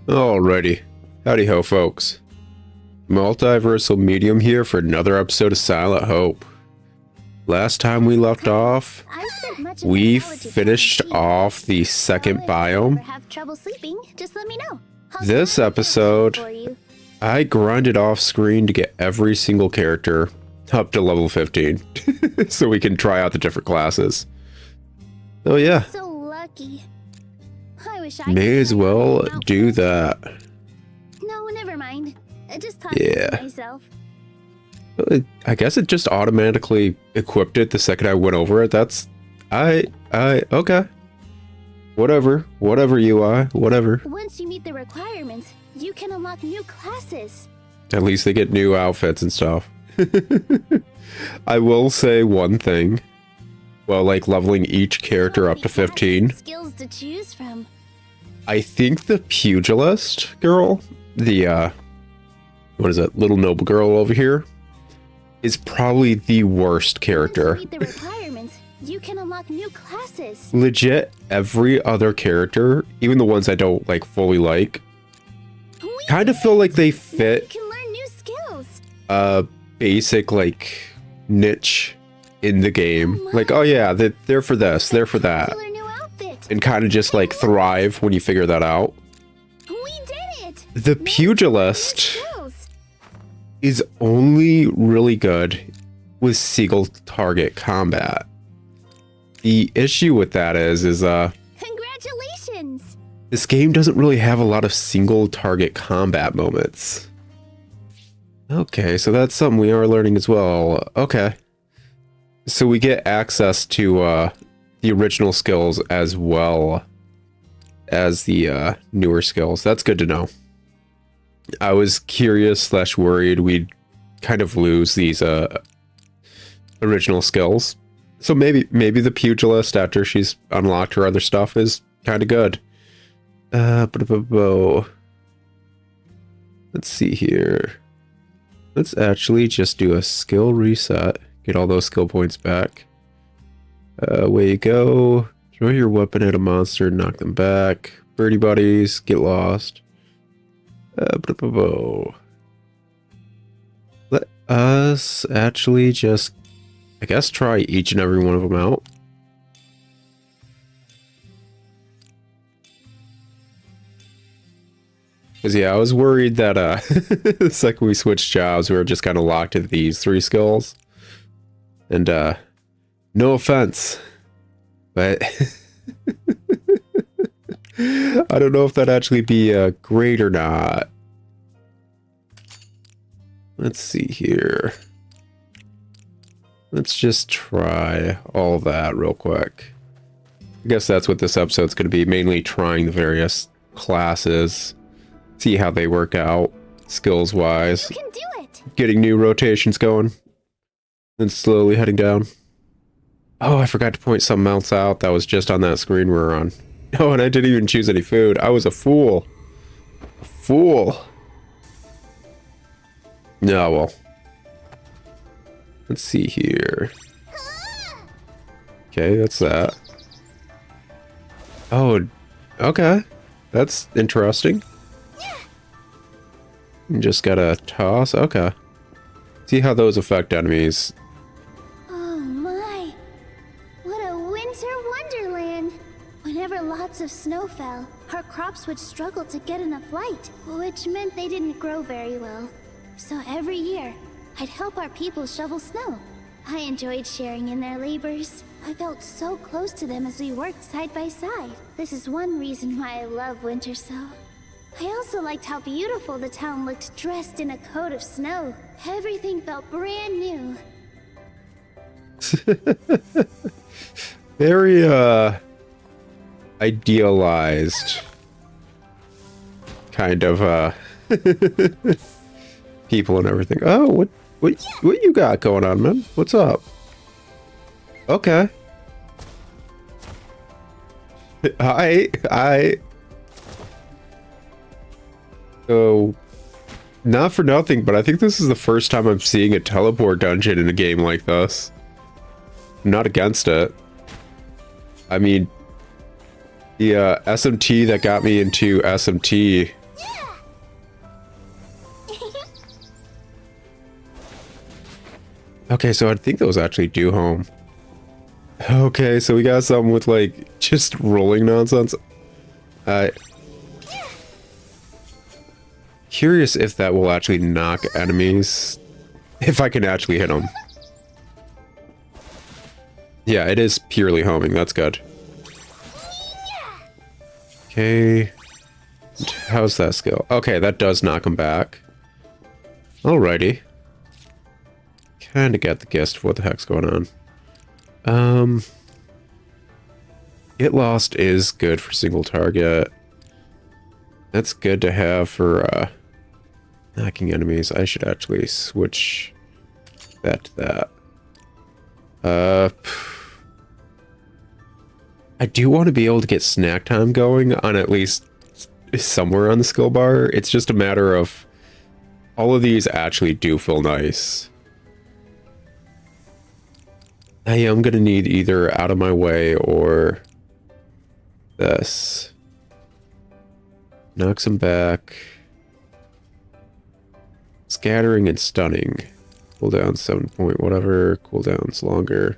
Alrighty. Howdy ho, folks. Multiversal Medium here for another episode of Silent Hope. Last time we left off, we finished off the second biome. This episode, I grinded off screen to get every single character up to level 15 so we can try out the different classes. Oh yeah. So lucky. I wish I May as well do that. No, never mind. I just taught myself. I guess it just automatically equipped it the second I went over it. That's okay. Whatever UI, whatever. Once you meet the requirements, you can unlock new classes. At least they get new outfits and stuff. I will say one thing. Well, like leveling each character up to 15. Skills to choose from. I think the pugilist girl, the what is it, little noble girl over here, is probably the worst character. Once you meet the requirements, you can unlock new classes. Legit, every other character, even the ones I don't like fully like, kind of feel like they fit You can learn new skills. a basic like niche in the game. Like, oh yeah, they're for this, they're for that. Popular new outfit. And kind of just like thrive when you figure that out. We did it. The New pugilist skills. is only really good with single target combat. The issue with that is Congratulations. this game doesn't really have a lot of single target combat moments. Okay, so that's something we are learning as well. Okay. So we get access to the original skills as well as the newer skills. That's good to know. I was curious / worried we'd kind of lose these original skills. So maybe the pugilist, after she's unlocked her other stuff, is kind of good. Let's see here. Let's actually just do a skill reset. Get all those skill points back. Way you go. Throw your weapon at a monster, knock them back. Birdie buddies, get lost. Let us actually just, I guess, try each and every one of them out. Because yeah, I was worried that the second we switched jobs, we were just kind of locked into these 3 skills. And no offense, but I don't know if that'd actually be great or not. Let's see here. Let's just try all that real quick. I guess that's what this episode's going to be, mainly trying the various classes, see how they work out skills-wise, You can do it. getting new rotations going, and slowly heading down. Oh, I forgot to point something else out that was just on that screen we were on. Oh, and I didn't even choose any food. I was a fool. A fool. No, well. Let's see here. Okay, that's that. Oh, okay. That's interesting. You just gotta toss. Okay. See how those affect enemies. Oh my. What a winter wonderland. Whenever lots of snow fell, our crops would struggle to get enough light, which meant they didn't grow very well. So every year, I'd help our people shovel snow. I enjoyed sharing in their labors. I felt so close to them as we worked side by side. This is one reason why I love winter so. I also liked how beautiful the town looked dressed in a coat of snow. Everything felt brand new. Very, idealized. Kind of, people and everything. Oh, what you got going on, man? What's up? Okay. So, not for nothing, but I think this is the first time I'm seeing a teleport dungeon in a game like this. I'm not against it. I mean, the SMT that got me into SMT Okay, so I think those actually do home. Okay, so we got something with like just rolling nonsense. Curious if that will actually knock enemies. If I can actually hit them. Yeah, it is purely homing. That's good. Okay. How's that skill? Okay, that does knock him back. Alrighty. Kinda get the gist of what the heck's going on. Get lost is good for single target. That's good to have for knocking enemies. I should actually switch that to that. I do want to be able to get snack time going on at least somewhere on the skill bar. It's just a matter of all of these actually do feel nice. I am going to need either out of my way or this. Knocks him back. Scattering and stunning. Cooldown 7 point whatever. Cooldown's longer.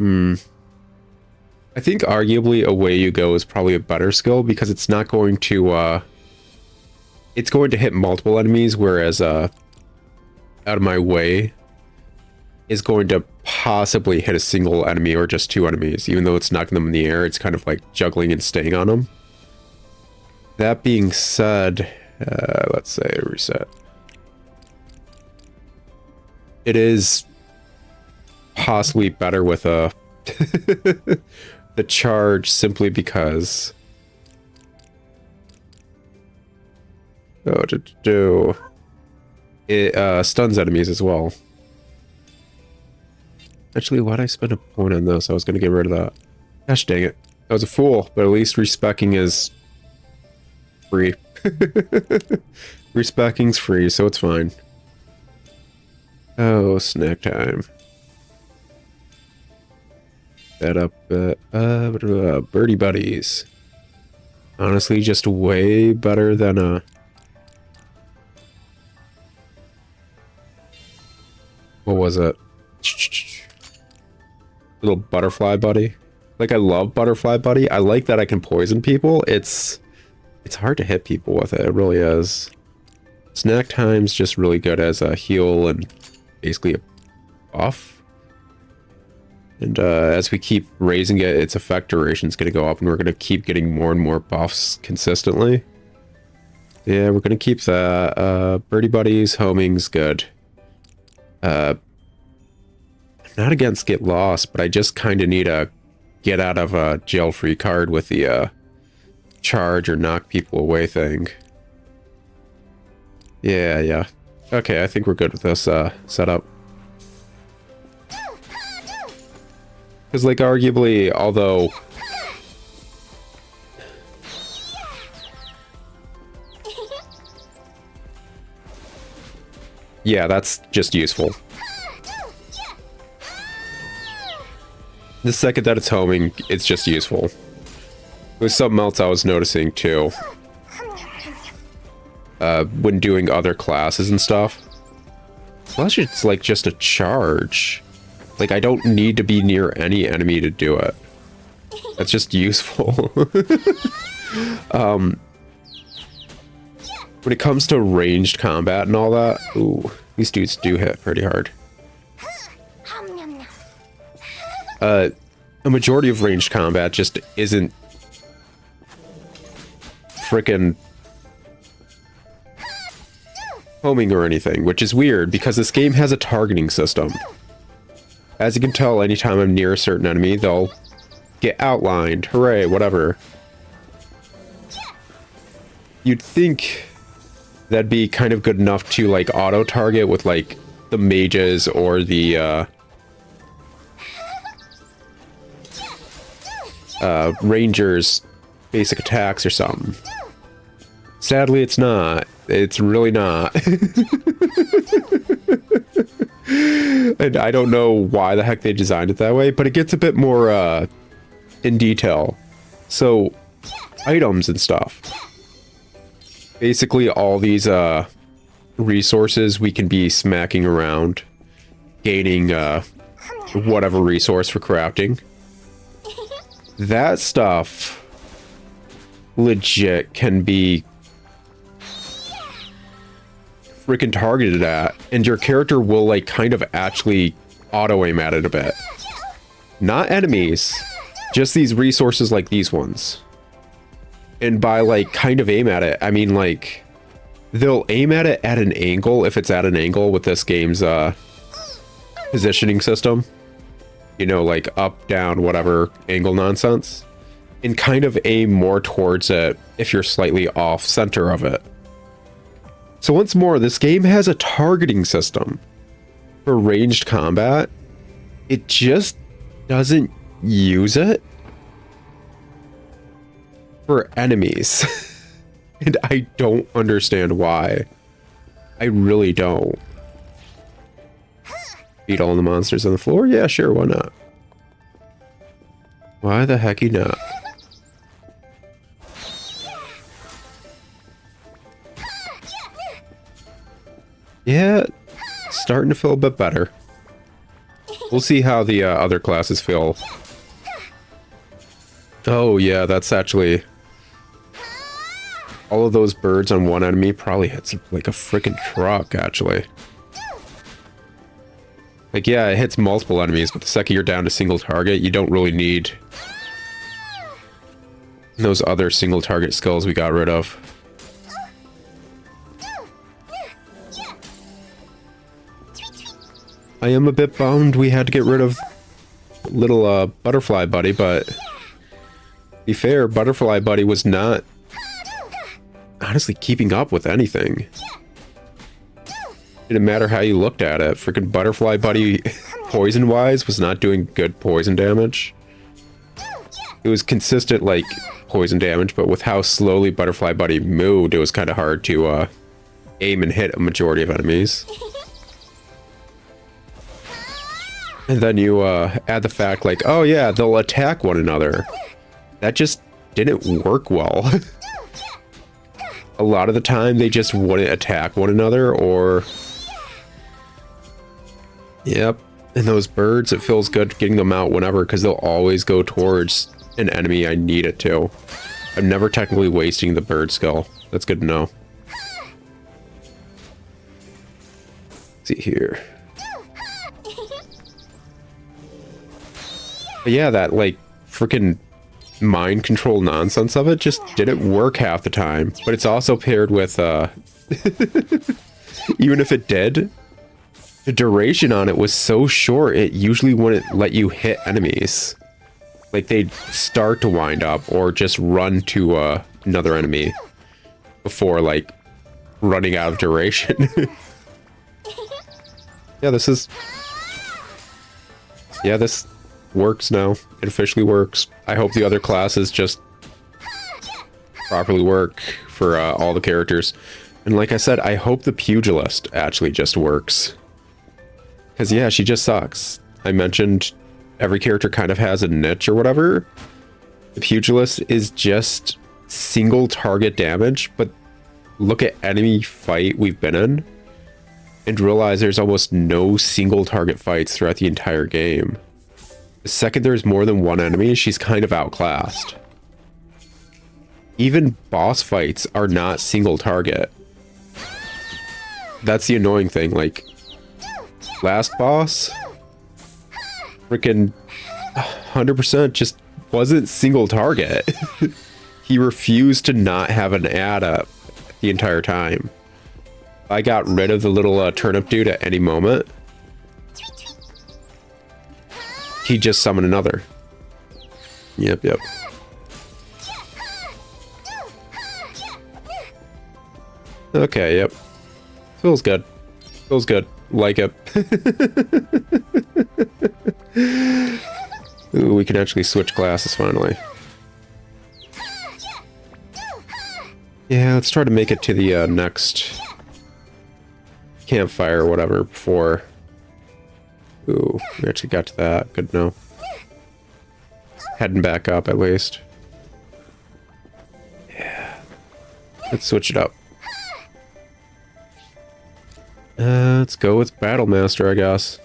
I think arguably Away You Go is probably a better skill because it's not going to it's going to hit multiple enemies, whereas Out of My Way is going to possibly hit a single enemy or just two enemies. Even though it's knocking them in the air, it's kind of like juggling and staying on them. That being said, let's say reset. It is possibly better with a the charge simply because it stuns enemies as well. Actually, why'd I spend a point on this? I was gonna get rid of that. Gosh dang it. I was a fool, but at least respecking is free. Respeccing's free, so it's fine. Oh, snack time. That up, birdie buddies. Honestly, just way better than what was it? Little butterfly buddy. Like, I love butterfly buddy. I like that I can poison people. It's hard to hit people with it. It really is. Snack time's just really good as a heal and basically a buff. And as we keep raising it, its effect duration's going to go up, and we're going to keep getting more and more buffs consistently. Yeah, we're going to keep that. Birdie buddies, homing's good. I'm not against Get Lost, but I just kind of need a get out of a jail free card with the charge or knock people away thing. Yeah. Okay, I think we're good with this setup. Because, like, arguably, although yeah, that's just useful. The second that it's homing, it's just useful. There's something else I was noticing too. When doing other classes and stuff. Unless it's like just a charge. Like, I don't need to be near any enemy to do it. That's just useful. When it comes to ranged combat and all that, ooh, these dudes do hit pretty hard. A majority of ranged combat just isn't frickin' homing or anything, which is weird because this game has a targeting system. As you can tell, anytime I'm near a certain enemy, they'll get outlined. Hooray, whatever. You'd think that'd be kind of good enough to, like, auto-target with, like, the mages or the, rangers' basic attacks or something. Sadly, it's not. It's really not. And I don't know why the heck they designed it that way, but it gets a bit more in detail. So, items and stuff. Basically, all these resources we can be smacking around, gaining whatever resource for crafting. That stuff legit can be freaking targeted at, and your character will like kind of actually auto aim at it a bit. Not enemies, just these resources like these ones. And by like kind of aim at it, I mean like they'll aim at it at an angle if it's at an angle with this game's positioning system. You know, like up, down, whatever angle nonsense. And kind of aim more towards it if you're slightly off center of it. So once more, this game has a targeting system for ranged combat. It just doesn't use it for enemies. And I don't understand why. I really don't. Beat all the monsters on the floor? Yeah, sure, why not? Why the hecky not? Yeah, starting to feel a bit better. We'll see how the other classes feel. Oh yeah, that's actually... all of those birds on one enemy probably hits like a freaking truck, actually. Like, yeah, it hits multiple enemies, but the second you're down to single target, you don't really need those other single target skills we got rid of. I am a bit bummed we had to get rid of little Butterfly Buddy, but to be fair, Butterfly Buddy was not honestly keeping up with anything. Didn't matter how you looked at it. Freaking Butterfly Buddy, poison-wise, was not doing good poison damage. It was consistent, like, poison damage, but with how slowly Butterfly Buddy moved, it was kind of hard to aim and hit a majority of enemies. And then you add the fact, like, oh yeah, they'll attack one another. That just didn't work well. A lot of the time, they just wouldn't attack one another, or... Yep. And those birds, it feels good getting them out whenever, because they'll always go towards an enemy I need it to. I'm never technically wasting the bird skill. That's good to know. Let's see here. But yeah, that, like, freaking mind control nonsense of it just didn't work half the time. But it's also paired with, even if it did, the duration on it was so short, it usually wouldn't let you hit enemies. Like, they'd start to wind up, or just run to, another enemy before, like, running out of duration. Yeah, this is... yeah, this works now. It officially works. I hope the other classes just properly work for all the characters. And like I said, I hope the pugilist actually just works. Because yeah, she just sucks. I mentioned every character kind of has a niche or whatever. The pugilist is just single target damage, but look at enemy fight we've been in and realize there's almost no single target fights throughout the entire game. The second there's more than one enemy, she's kind of outclassed. Even boss fights are not single target. That's the annoying thing, like, last boss, freaking 100% just wasn't single target. He refused to not have an add up the entire time. I got rid of the little turnip dude at any moment. He just summoned another. Yep. Okay, yep. Feels good. Feels good. Like it. Ooh, we can actually switch classes finally. Yeah, let's try to make it to the next campfire or whatever before... Ooh, we actually got to that. Good to know. Heading back up, at least. Yeah. Let's switch it up. Let's go with Battle Master, I guess.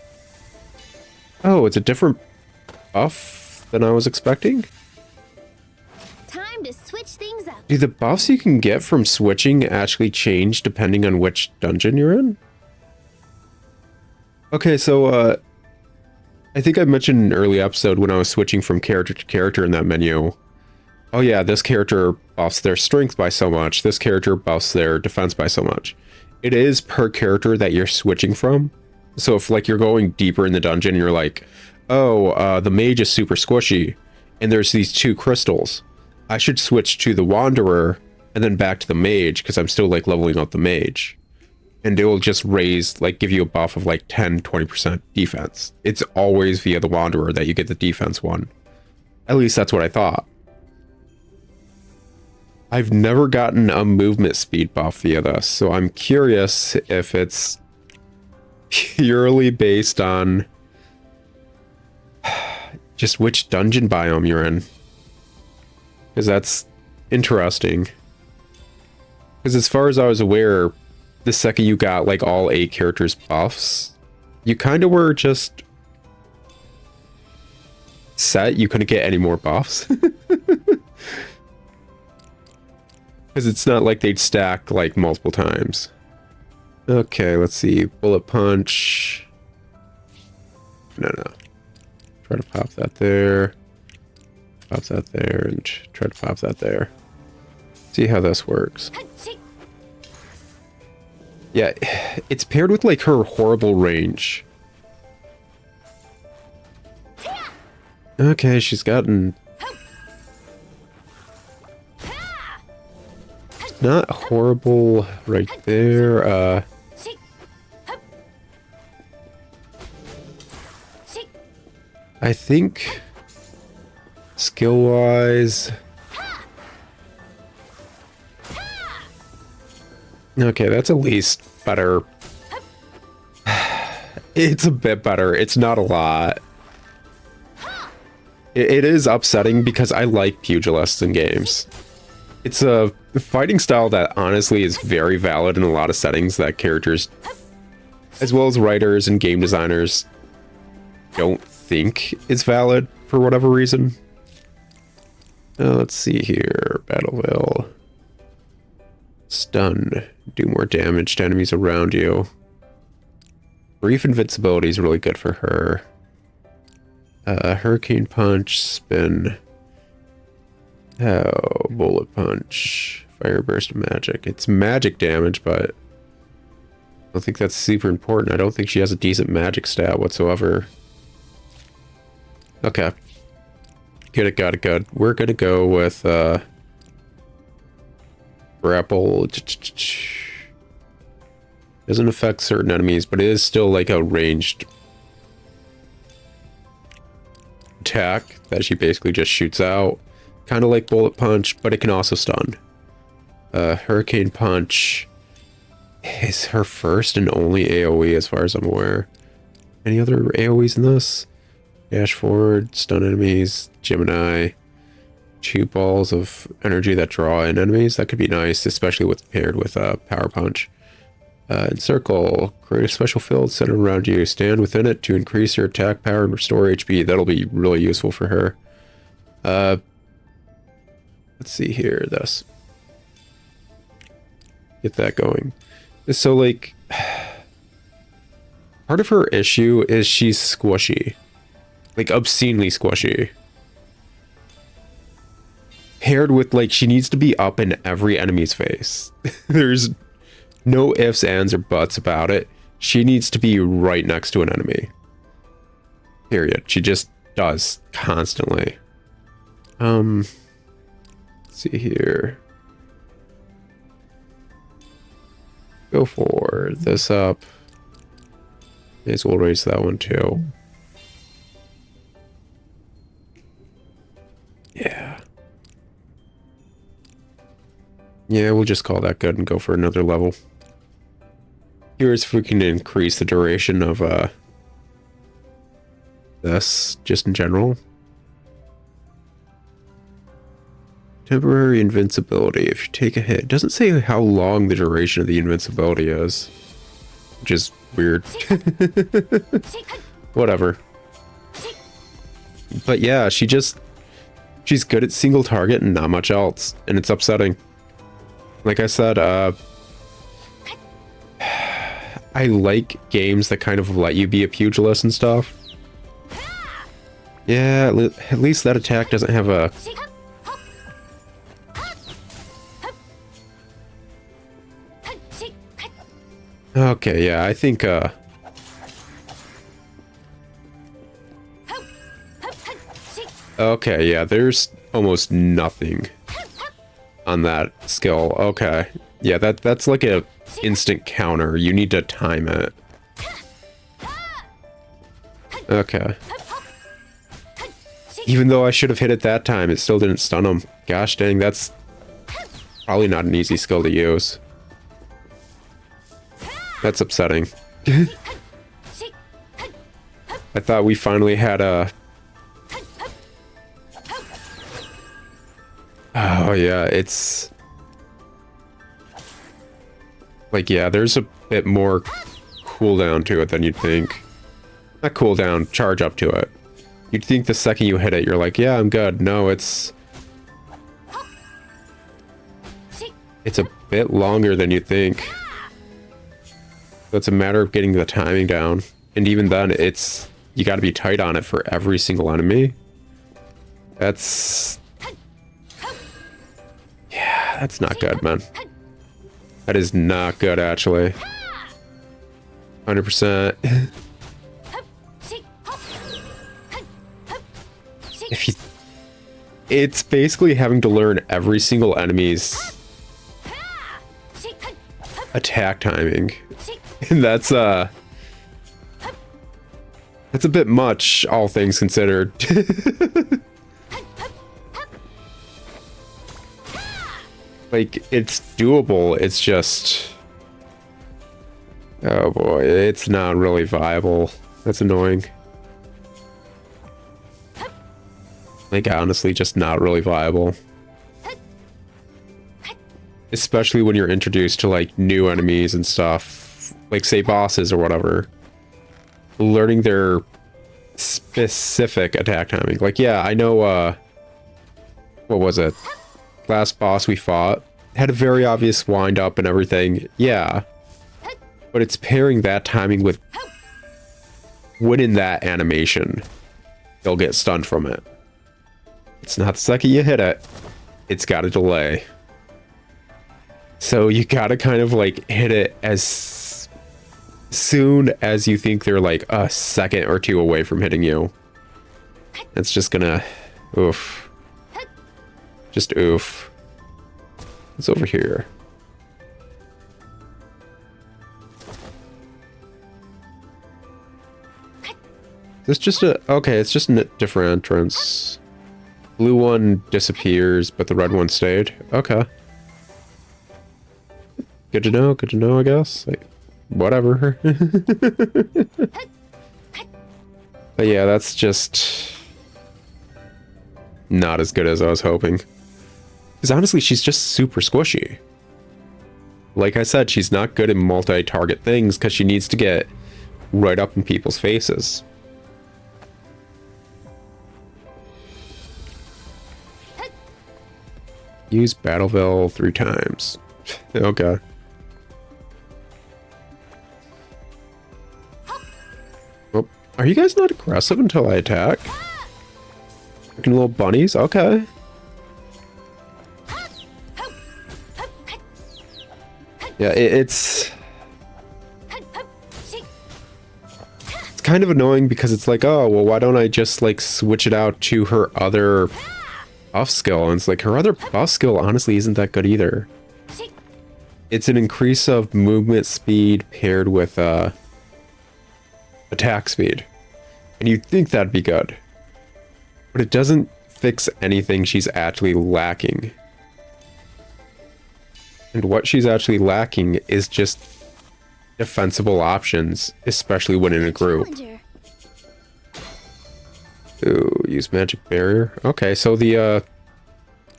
Oh, it's a different buff than I was expecting? Time to switch things up. Do the buffs you can get from switching actually change depending on which dungeon you're in? Okay, so, I think I mentioned in an early episode when I was switching from character to character in that menu. Oh yeah, this character buffs their strength by so much. This character buffs their defense by so much. It is per character that you're switching from. So if like you're going deeper in the dungeon, you're like, oh, the mage is super squishy, and there's these 2 crystals. I should switch to the wanderer and then back to the mage because I'm still like leveling up the mage. And it will just raise, like, give you a buff of like 10-20% defense. It's always via the wanderer that you get the defense one. At least that's what I thought. I've never gotten a movement speed buff via this, so I'm curious if it's purely based on just which dungeon biome you're in. Because that's interesting. Because as far as I was aware, the second you got like all 8 characters buffs, you kind of were just set. You couldn't get any more buffs. Because it's not like they'd stack like multiple times. Okay, let's see. Bullet punch. No. Try to pop that there. Pop that there, and try to pop that there. See how this works. Yeah, it's paired with like her horrible range. Okay, she's gotten... Not horrible right there. I think skill-wise... Okay, that's at least better. It's a bit better. It's not a lot. It is upsetting because I like pugilists in games. It's a fighting style that honestly is very valid in a lot of settings that characters, as well as writers and game designers, don't think is valid for whatever reason. Let's see here. Battleville. Stun. Do more damage to enemies around you. Brief invincibility is really good for her. Hurricane punch, spin. Oh, bullet punch. Fire burst of magic. It's magic damage, but I don't think that's super important. I don't think she has a decent magic stat whatsoever. Okay. Got it, good. We're gonna go with, grapple. Doesn't affect certain enemies, but it is still like a ranged attack that she basically just shoots out. Kind of like bullet punch, but it can also stun. Hurricane punch is her first and only AoE as far as I'm aware. Any other AoEs in this? Dash forward, stun enemies, Gemini. 2 balls of energy that draw in enemies. That could be nice, especially with paired with power punch. Encircle. Create a special field centered around you. Stand within it to increase your attack power and restore HP. That'll be really useful for her. Let's see here. This. Get that going. So, like, part of her issue is she's squishy. Like, obscenely squishy. Paired with, like, she needs to be up in every enemy's face. There's no ifs, ands, or buts about it. She needs to be right next to an enemy. Period. She just does constantly. Let's see here. Go for this up. May as well raise that one too. Yeah. Yeah, we'll just call that good and go for another level. Here's if we can increase the duration of this, just in general. Temporary invincibility. If you take a hit, it doesn't say how long the duration of the invincibility is. which is weird. Whatever. But yeah, she's good at single target and not much else, and it's upsetting. Like I said, I like games that kind of let you be a pugilist and stuff. Yeah, at least that attack doesn't have a... Okay, yeah, I think, okay, yeah, there's almost nothing on that skill. Okay. Yeah, that's like a instant counter. You need to time it. Okay. Even though I should have hit it that time, it still didn't stun him. Gosh dang, that's probably not an easy skill to use. That's upsetting. I thought we finally had a... Oh yeah, it's... Like, yeah, there's a bit more cooldown to it than you'd think. Not cooldown, charge up to it. You'd think the second you hit it, you're like, yeah, I'm good. No, it's a bit longer than you'd think. So it's a matter of getting the timing down. And even then, you gotta be tight on it for every single enemy. That's not good, man. That is not good, actually. 100%. It's basically having to learn every single enemy's attack timing. And that's a bit much, all things considered. Like, it's doable, it's just... Oh boy, it's not really viable. That's annoying. Like, honestly, just not really viable. Especially when you're introduced to, like, new enemies and stuff. Like, say, bosses or whatever. Learning their specific attack timing. Like, yeah, I know, what was it? Last boss we fought had a very obvious wind up and everything. Yeah. But it's pairing that timing with when in that animation they'll get stunned from it. It's not the second you hit it. It's got a delay. So you gotta kind of like hit it as soon as you think they're like a second or two away from hitting you. It's just gonna... Oof. Just oof. It's over here. This just a... Okay, it's just a different entrance. Blue one disappears, but the red one stayed. Okay. Good to know, I guess. Like, whatever. But yeah, that's just... not as good as I was hoping. Because honestly, she's just super squishy. Like I said, she's not good at multi-target things because she needs to get right up in people's faces. Use Battleville 3 times. Okay. Oh, are you guys not aggressive until I attack? Freaking little bunnies? Okay. Yeah, it's kind of annoying because it's like, oh, well, why don't I just like switch it out to her other buff skill? And it's like, her other buff skill honestly isn't that good either. It's an increase of movement speed paired with attack speed. And you'd think that'd be good. But it doesn't fix anything she's actually lacking. And what she's actually lacking is just defensible options, especially when in a group. Ooh, use magic barrier. Okay, so the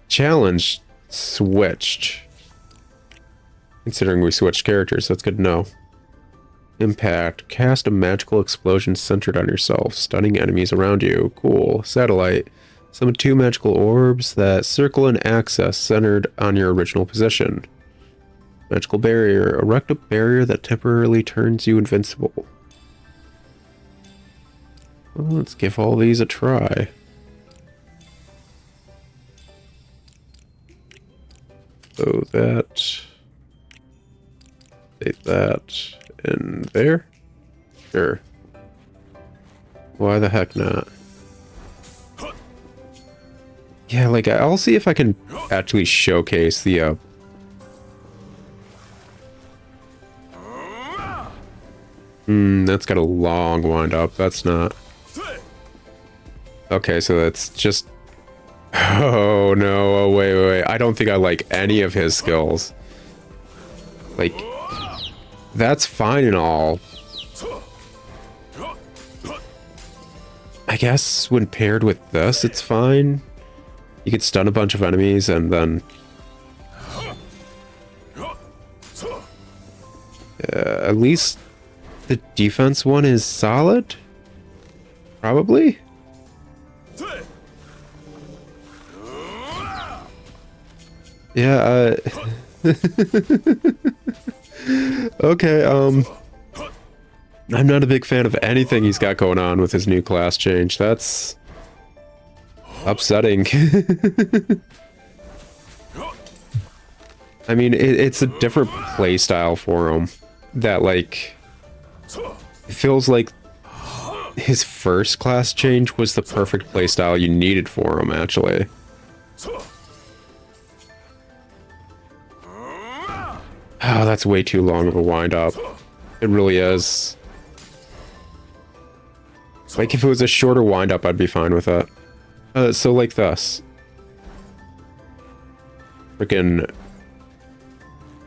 challenge switched. Considering we switched characters, that's good to know. Impact. Cast a magical explosion centered on yourself, stunning enemies around you. Cool. Satellite. Summon 2 magical orbs that circle an axis centered on your original position. Magical barrier. Erect a barrier that temporarily turns you invincible. Well, let's give all these a try. So that. Save that in there. Sure. Why the heck not? Yeah, like, I'll see if I can actually showcase the, that's got a long wind up. That's not. Okay, so that's just... Oh, no. Oh, wait. I don't think I like any of his skills. Like, that's fine and all. I guess when paired with this, it's fine. You could stun a bunch of enemies and then... at least the defense one is solid? Probably? Yeah, okay, I'm not a big fan of anything he's got going on with his new class change. That's upsetting. I mean, it's a different playstyle for him that, like, it feels like his first class change was the perfect playstyle you needed for him, actually. Oh, that's way too long of a wind-up. It really is. Like, if it was a shorter wind-up, I'd be fine with it. So like this. Freaking...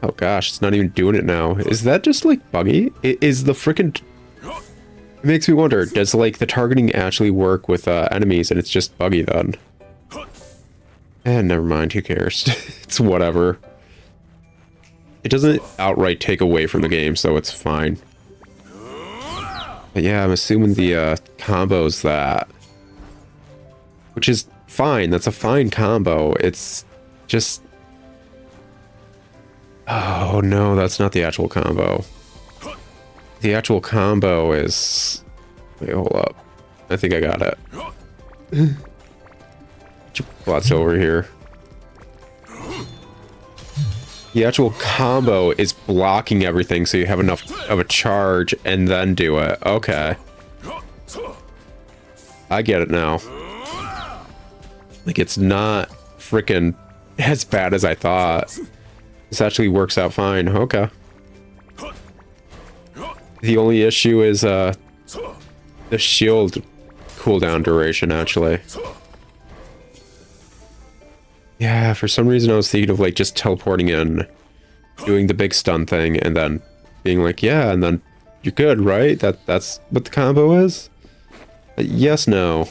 Oh gosh, it's not even doing it now. Is that just, like, buggy? Is the freaking... It makes me wonder, does, like, the targeting actually work with enemies and it's just buggy then? Never mind, who cares? It's whatever. It doesn't outright take away from the game, so it's fine. But yeah, I'm assuming the combo's that. Which is fine, that's a fine combo. It's just... Oh no, that's not the actual combo. The actual combo is... Wait, hold up. I think I got it. What's over here? The actual combo is blocking everything so you have enough of a charge and then do it. Okay. I get it now. Like, it's not freaking as bad as I thought. This actually works out fine. Okay. The only issue is the shield cooldown duration, actually. Yeah, for some reason I was thinking of, like, just teleporting in, doing the big stun thing, and then being like, yeah, and then you're good, right? That's what the combo is? Yes, no.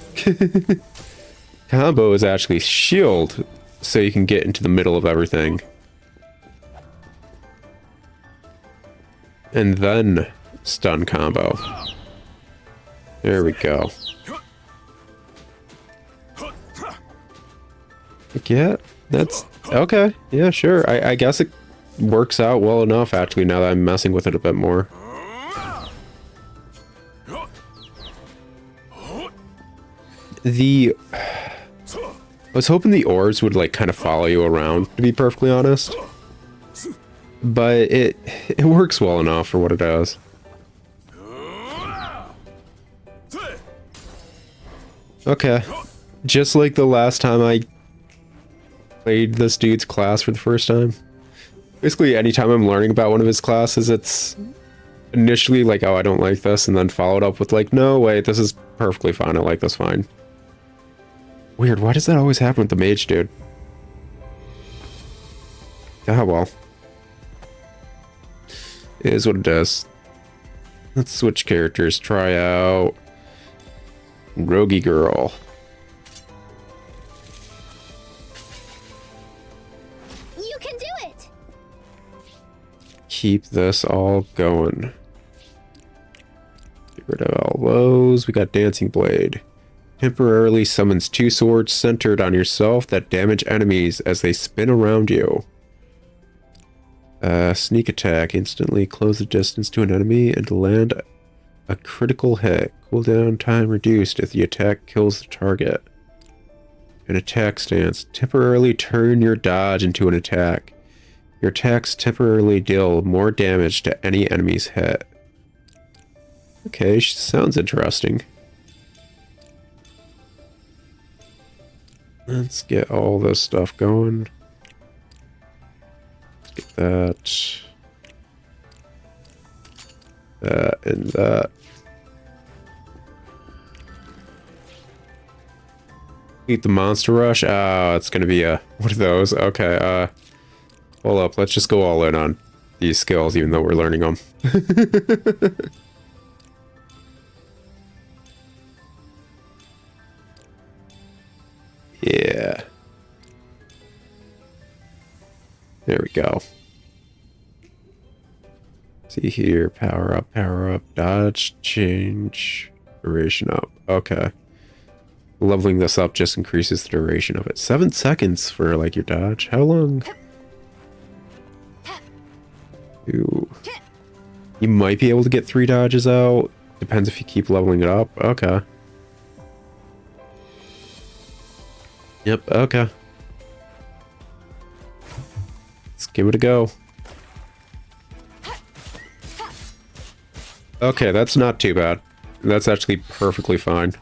Combo is actually shield, so you can get into the middle of everything. And then stun combo. There we go. Yeah, that's okay. Yeah, sure. I guess it works out well enough, actually, now that I'm messing with it a bit more. I was hoping the orbs would, like, kind of follow you around, to be perfectly honest. But it works well enough for what it does. Okay. Just like the last time I played this dude's class for the first time. Basically, anytime I'm learning about one of his classes, it's initially like, oh, I don't like this, and then followed up with like, no, wait, this is perfectly fine, I like this fine. Weird, why does that always happen with the mage dude? Ah, well. It is what it is. Let's switch characters, try out Roguey Girl. Keep this all going. rid of all those. We got Dancing Blade. Temporarily summons 2 swords centered on yourself that damage enemies as they spin around you. Sneak attack. Instantly close the distance to an enemy and land a critical hit. Cooldown time reduced if the attack kills the target. An attack stance. Temporarily turn your dodge into an attack. Your attacks temporarily deal more damage to any enemy's hit. Okay, sounds interesting. Let's get all this stuff going. Let's get that. That and that. Eat the monster rush. Oh, it's gonna be a what are those? Okay, hold up, let's just go all in on these skills even though we're learning them. Yeah. There we go. See here, power up, dodge, change, duration up. Okay. Leveling this up just increases the duration of it. 7 seconds for like your dodge. How long? Ooh. You might be able to get 3 dodges out. Depends if you keep leveling it up. Okay. Yep, okay. Let's give it a go. Okay, that's not too bad. That's actually perfectly fine.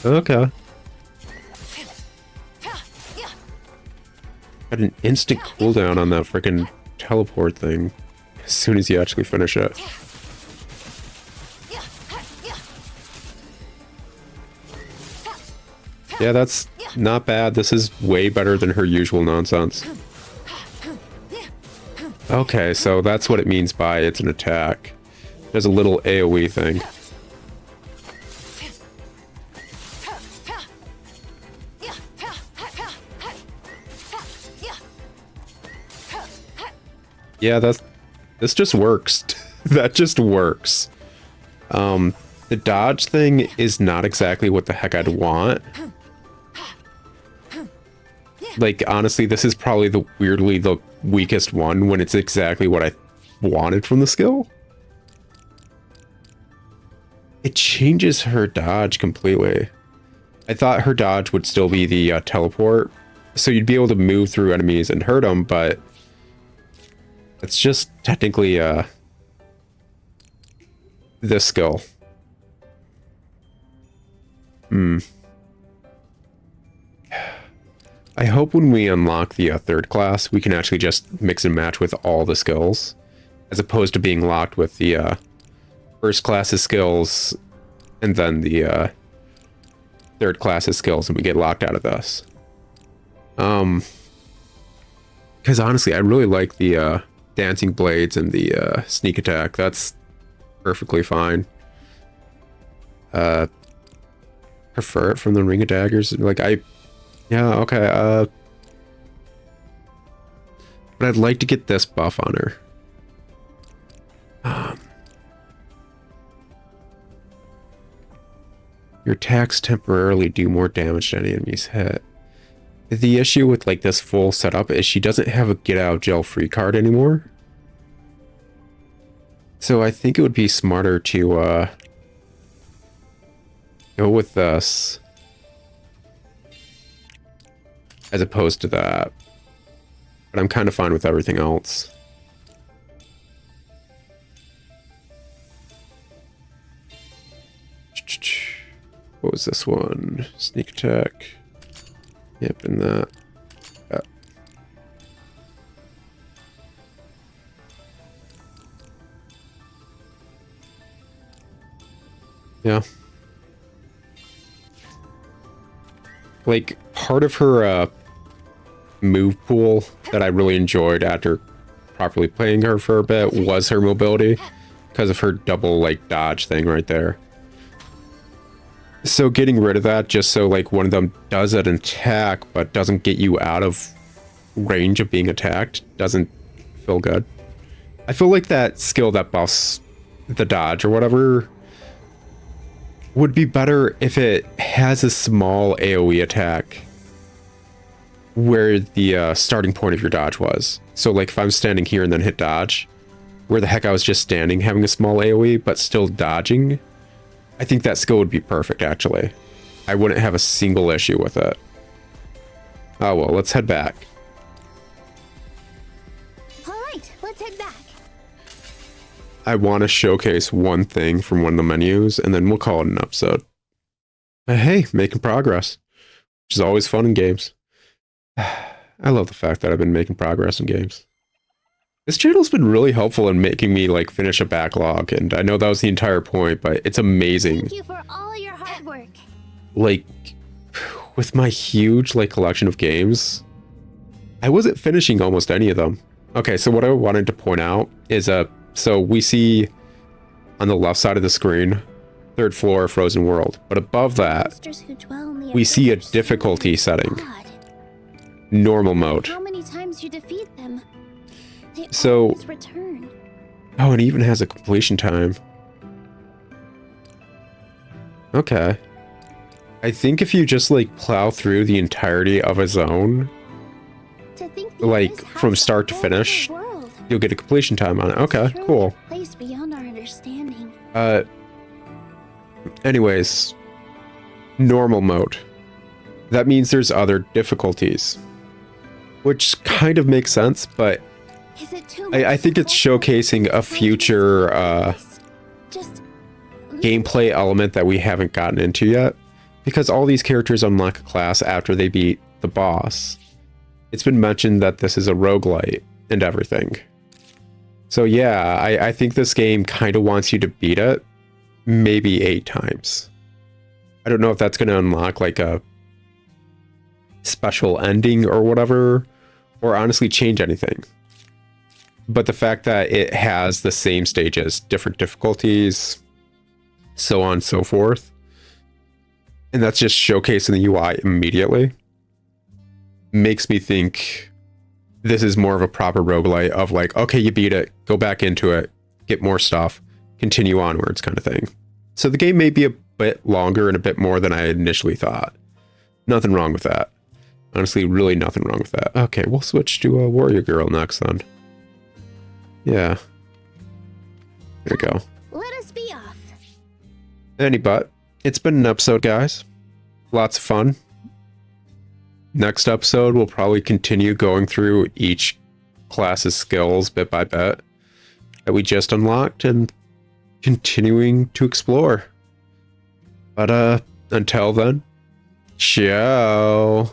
Okay. Got an instant cooldown on that freaking teleport thing as soon as you actually finish it. Yeah, that's not bad. This is way better than her usual nonsense. Okay, so that's what it means by it's an attack. There's a little AoE thing. Yeah, this just works. That just works. The dodge thing is not exactly what the heck I'd want. Like, honestly, this is probably weirdly the weakest one when it's exactly what I wanted from the skill. It changes her dodge completely. I thought her dodge would still be the teleport, so you'd be able to move through enemies and hurt them, but it's just technically this skill. I hope when we unlock the 3rd class, we can actually just mix and match with all the skills, as opposed to being locked with the 1st class's skills and then the 3rd class's skills, and we get locked out of this. Because honestly, I really like the dancing blades and the sneak attack. That's perfectly fine. Prefer it from the ring of daggers. Like yeah, okay. But I'd like to get this buff on her. Your attacks temporarily do more damage to any enemy's hit. The issue with like this full setup is she doesn't have a get out of jail free card anymore. So I think it would be smarter to go with this as opposed to that. But I'm kind of fine with everything else. What was this one? Sneak attack. Yep, and that. Yeah. Like, part of her move pool that I really enjoyed after properly playing her for a bit was her mobility, because of her double, like, dodge thing right there. So getting rid of that just so, like, one of them does an attack but doesn't get you out of range of being attacked doesn't feel good. I feel like that skill that buffs the dodge or whatever would be better if it has a small AoE attack where the starting point of your dodge was. So like if I'm standing here and then hit dodge, where the heck I was just standing having a small AoE but still dodging, I think that skill would be perfect actually. I wouldn't have a single issue with it. Oh well, let's head back. Alright, let's head back. I want to showcase one thing from one of the menus, and then we'll call it an episode. But hey, making progress, which is always fun in games. I love the fact that I've been making progress in games. This channel's been really helpful in making me like finish a backlog, and I know that was the entire point, but it's amazing. Thank you for all your hard work. Like, with my huge like collection of games, I wasn't finishing almost any of them. Okay, so what I wanted to point out is so we see on the left side of the screen, 3rd floor, Frozen World. But above that, we see a difficulty setting. Normal mode. How many times you defeat them? They So, always return. oh, it even has a completion time. Okay. I think if you just like plow through the entirety of a zone, To think like this from has start to the whole finish, world. you'll get a completion time on it. Okay, Truly cool. a place beyond our understanding. Anyways, normal mode. That means there's other difficulties, which kind of makes sense, but Is it too I much think to it's hold? showcasing a future Just gameplay element that we haven't gotten into yet, because all these characters unlock a class after they beat the boss. It's been mentioned that this is a roguelite and everything. So yeah, I think this game kind of wants you to beat it maybe 8 times. I don't know if that's going to unlock like a special ending or whatever, or honestly change anything. But the fact that it has the same stages, different difficulties, so on and so forth, and that's just showcasing the UI immediately, makes me think this is more of a proper roguelite of like, okay, you beat it, go back into it, get more stuff, continue onwards kind of thing. So the game may be a bit longer and a bit more than I initially thought. Nothing wrong with that. Honestly, really nothing wrong with that. Okay, we'll switch to a Warrior Girl next then. Yeah. There we go. let us be off. But it's been an episode, guys. Lots of fun. Next episode, we'll probably continue going through each class's skills bit by bit that we just unlocked and continuing to explore. But until then, ciao.